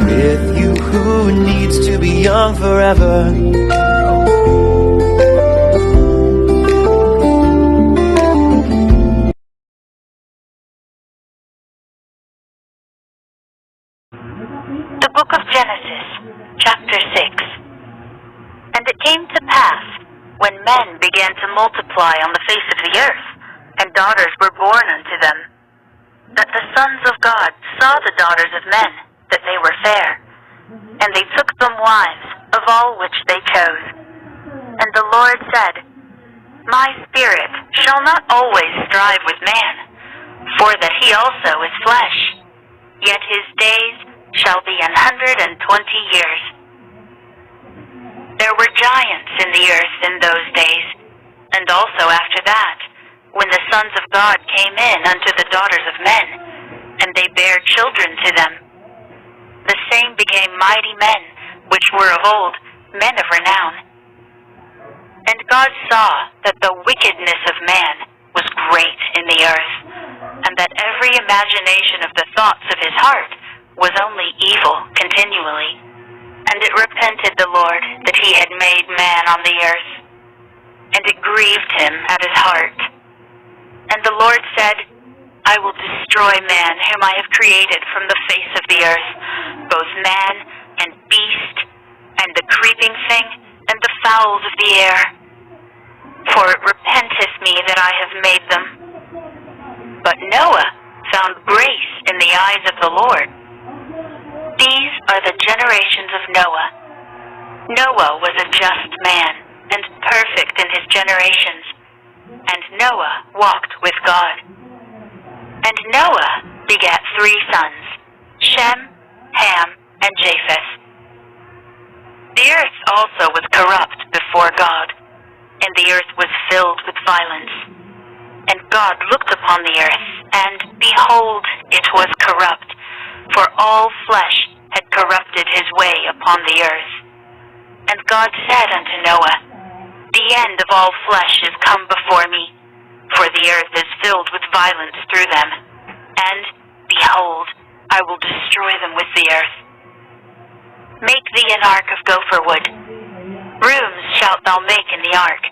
with you who needs to be young forever. The book of Genesis, chapter 6. And it came to pass, when men began to multiply on the face of the earth, and daughters were born unto them, that the sons of God saw the daughters of men, that they were fair, and they took them wives, of all which they chose. And the Lord said, My spirit shall not always strive with man, for that he also is flesh, yet his days shall be 120 years. There were giants in the earth in those days, and also after that, when the sons of God came in unto the daughters of men, and they bare children to them. The same became mighty men, which were of old, men of renown. And God saw that the wickedness of man was great in the earth, and that every imagination of the thoughts of his heart was only evil continually. And it repented the Lord that he had made man on the earth, and it grieved him at his heart. And the Lord said, I will destroy man whom I have created from the face of the earth, both man and beast, and the creeping thing, and the fowls of the air. For it repenteth me that I have made them. But Noah found grace in the eyes of the Lord. These are the generations of Noah. Noah was a just man, and perfect in his generations. And Noah walked with God. And Noah begat 3 sons, Shem, Ham, and Japheth. The earth also was corrupt before God, and the earth was filled with violence. And God looked upon the earth, and behold, it was corrupt, for all flesh had corrupted his way upon the earth. And God said unto Noah, The end of all flesh is come before me, for the earth is filled with violence through them. And, behold, I will destroy them with the earth. Make thee an ark of gopher wood. Rooms shalt thou make in the ark,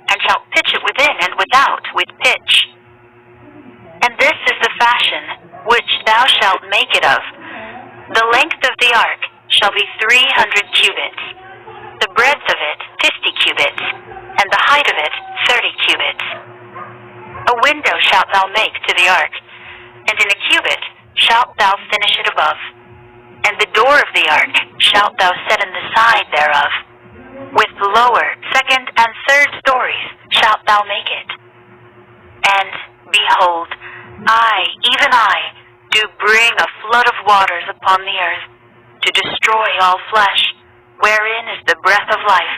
and shalt pitch it within and without with pitch. And this is the fashion which thou shalt make it of. The length of the ark shall be 300 cubits, the breadth of it 50 cubits, and the height of it 30 cubits. A window shalt thou make to the ark, and in a cubit shalt thou finish it above. And the door of the ark shalt thou set in the side thereof. With lower, second, and third stories shalt thou make it. And, behold, I, even I, do bring a flood of waters upon the earth, to destroy all flesh, wherein is the breath of life,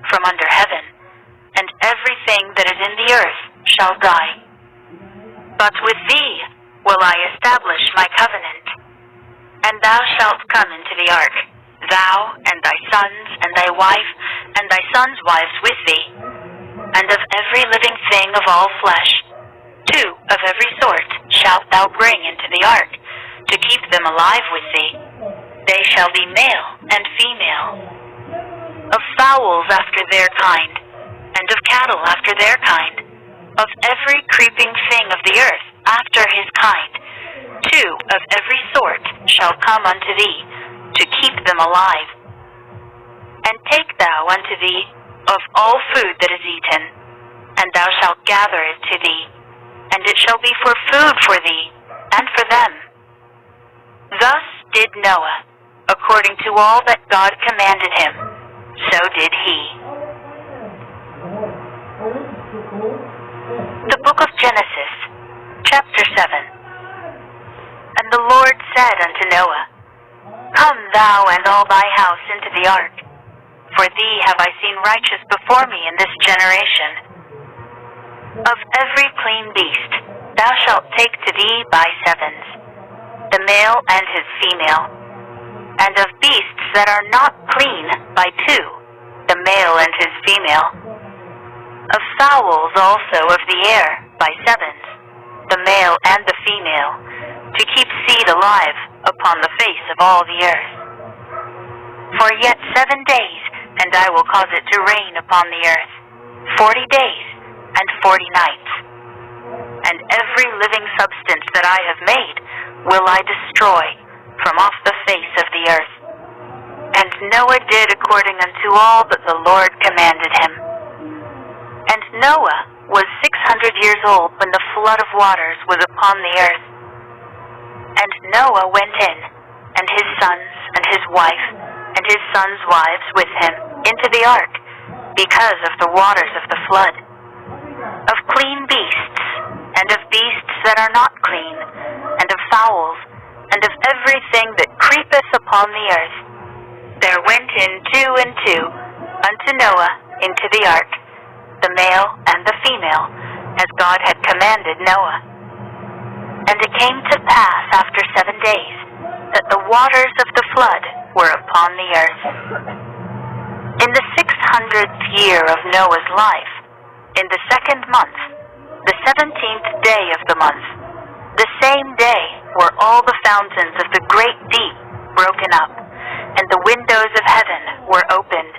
from under heaven, and everything that is in the earth shall die. But with thee will I establish my covenant, and thou shalt come into the ark, thou and thy sons and thy wife and thy sons' wives with thee, and of every living thing of all flesh, 2 of every sort shalt thou bring into the ark, to keep them alive with thee. They shall be male and female. Of fowls after their kind, and of cattle after their kind, of every creeping thing of the earth after his kind, 2 of every sort shall come unto thee, to keep them alive. And take thou unto thee of all food that is eaten, and thou shalt gather it to thee, and it shall be for food for thee, and for them. Thus did Noah, according to all that God commanded him, so did he. The book of Genesis, chapter 7. And the Lord said unto Noah, Come thou and all thy house into the ark, for thee have I seen righteous before me in this generation. Of every clean beast thou shalt take to thee by 7s, the male and his female, and of beasts that are not clean by 2, the male and his female. Of fowls also of the air by 7s, the male and the female, to keep seed alive upon the face of all the earth. For yet 7 days, and I will cause it to rain upon the earth, 40 days and 40 nights. And every living substance that I have made will I destroy from off the face of the earth. And Noah did according unto all that the Lord commanded him. And Noah was 600 years old when the flood of waters was upon the earth. And Noah went in, and his sons, and his wife, and his sons' wives with him, into the ark, because of the waters of the flood. Of clean beasts, and of beasts that are not clean, and of fowls, and of everything that creepeth upon the earth. There went in 2 and 2 unto Noah into the ark, the male and the female, as God had commanded Noah. And it came to pass after 7 days, that the waters of the flood were upon the earth. In the 600th year of Noah's life, in the 2nd month, the 17th day of the month, the same day were all the fountains of the great deep broken up, and the windows of heaven were opened.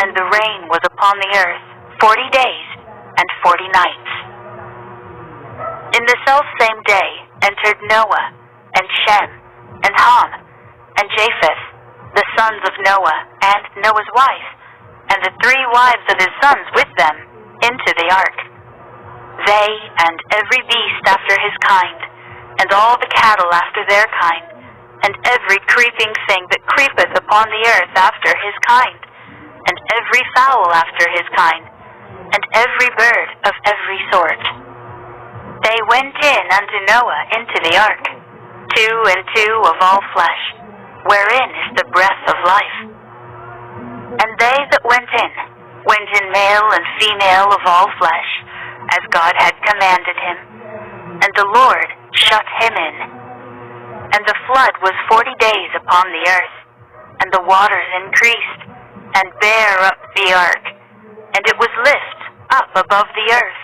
And the rain was upon the earth 40 days and 40 nights. In the selfsame day entered Noah, and Shem, and Ham, and Japheth, the sons of Noah, and Noah's wife, and the 3 wives of his sons with them, into the ark. They and every beast after his kind, and all the cattle after their kind, and every creeping thing that creepeth upon the earth after his kind, and every fowl after his kind, and every bird of every sort. They went in unto Noah into the ark, 2 and 2 of all flesh, wherein is the breath of life. And they that went in male and female of all flesh, as God had commanded him, and the Lord shut him in. And the flood was 40 days upon the earth, and the waters increased, and bare up the ark, and it was lift up above the earth.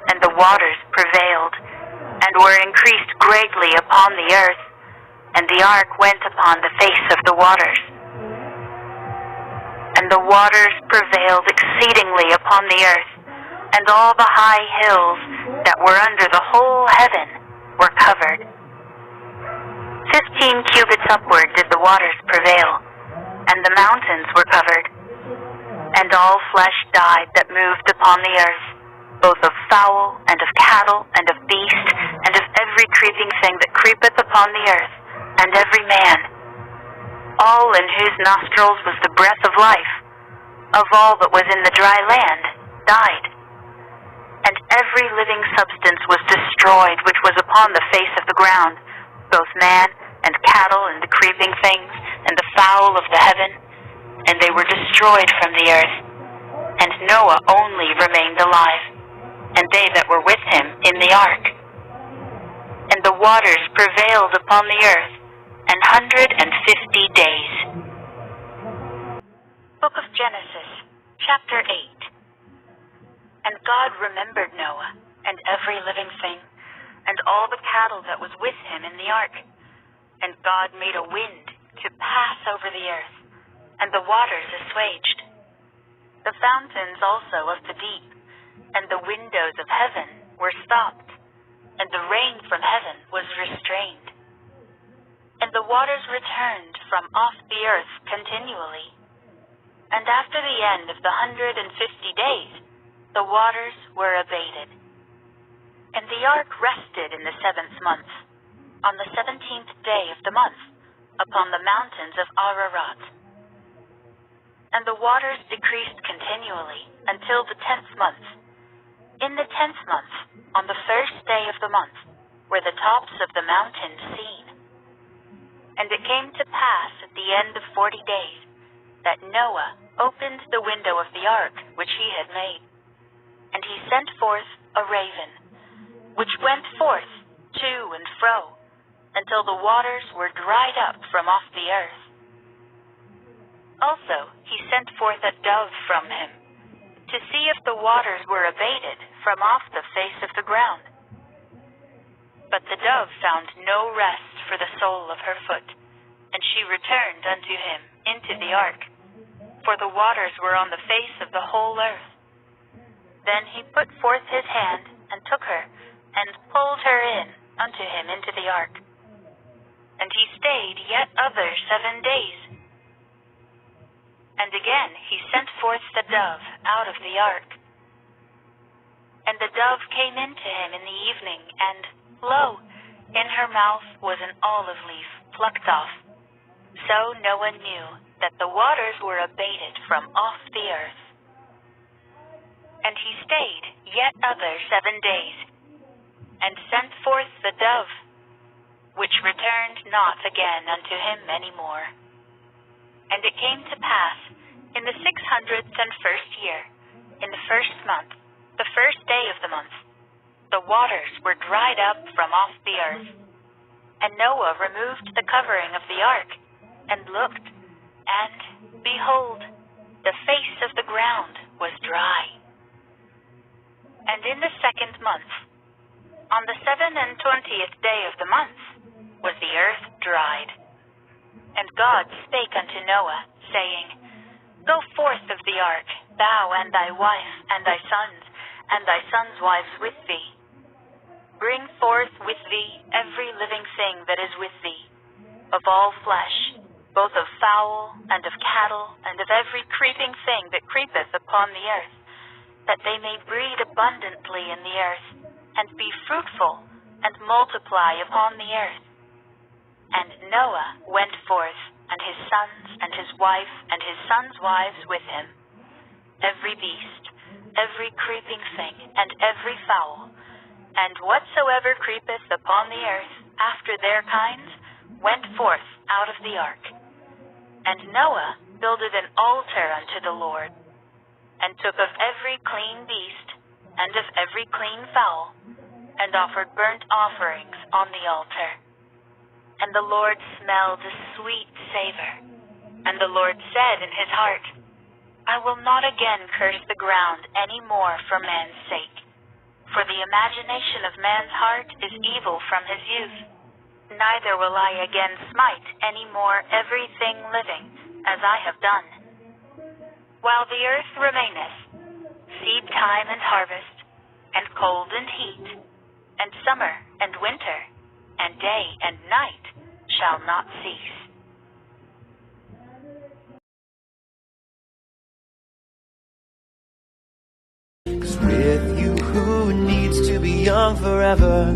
And the waters prevailed, and were increased greatly upon the earth, and the ark went upon the face of the waters. And the waters prevailed exceedingly upon the earth, and all the high hills that were under the whole heaven were covered. 15 cubits upward did the waters prevail, and the mountains were covered. And all flesh died that moved upon the earth, both of fowl, and of cattle, and of beast, and of every creeping thing that creepeth upon the earth, and every man, all in whose nostrils was the breath of life, of all that was in the dry land, died. And every living substance was destroyed which was upon the face of the ground, both man, and cattle, and the creeping things, and the fowl of the heaven, and they were destroyed from the earth. And Noah only remained alive, and they that were with him in the ark. And the waters prevailed upon the earth 150 days. Book of Genesis, chapter 8. And God remembered Noah, and every living thing, and all the cattle that was with him in the ark. And God made a wind to pass over the earth, and the waters assuaged. The fountains also of the deep, and the windows of heaven were stopped, and the rain from heaven was restrained. And the waters returned from off the earth continually. And after the end of the 150 days, the waters were abated. And the ark rested in the 7th month, on the 17th day of the month, upon the mountains of Ararat. And the waters decreased continually until the 10th month. In the 10th month, on the 1st day of the month, were the tops of the mountains seen. And it came to pass at the end of 40 days, that Noah opened the window of the ark which he had made. And he sent forth a raven, which went forth to and fro, until the waters were dried up from off the earth. Also he sent forth a dove from him, to see if the waters were abated from off the face of the ground. But the dove found no rest for the sole of her foot, and she returned unto him into the ark, for the waters were on the face of the whole earth. Then he put forth his hand, and took her, and pulled her in unto him into the ark. And he stayed yet other 7 days. And again he sent forth the dove out of the ark. And the dove came in to him in the evening, and, lo, in her mouth was an olive leaf plucked off. So Noah knew that the waters were abated from off the earth. And he stayed yet other 7 days, and sent forth the dove, which returned not again unto him any more. And it came to pass, in the 601st year, in the 1st month, the 1st day of the month, the waters were dried up from off the earth. And Noah removed the covering of the ark, and looked, and, behold, the face of the ground was dry. And in the 2nd month, on the 27th day of the month, was the earth dried. And God spake unto Noah, saying, Go forth of the ark, thou and thy wife, and thy sons' wives with thee. Bring forth with thee every living thing that is with thee, of all flesh, both of fowl, and of cattle, and of every creeping thing that creepeth upon the earth, that they may breed abundantly in the earth, and be fruitful, and multiply upon the earth. And Noah went forth, and his sons, and his wife, and his sons' wives with him. Every beast, every creeping thing, and every fowl, and whatsoever creepeth upon the earth after their kinds, went forth out of the ark. And Noah builded an altar unto the Lord, and took of every clean beast, and of every clean fowl, and offered burnt offerings on the altar. And the Lord smelled a sweet savor. And the Lord said in his heart, I will not again curse the ground any more for man's sake. For the imagination of man's heart is evil from his youth. Neither will I again smite any more everything living, as I have done. While the earth remaineth, seed time and harvest, and cold and heat, and summer and winter, and day and night shall not cease. With you, who needs to be young forever?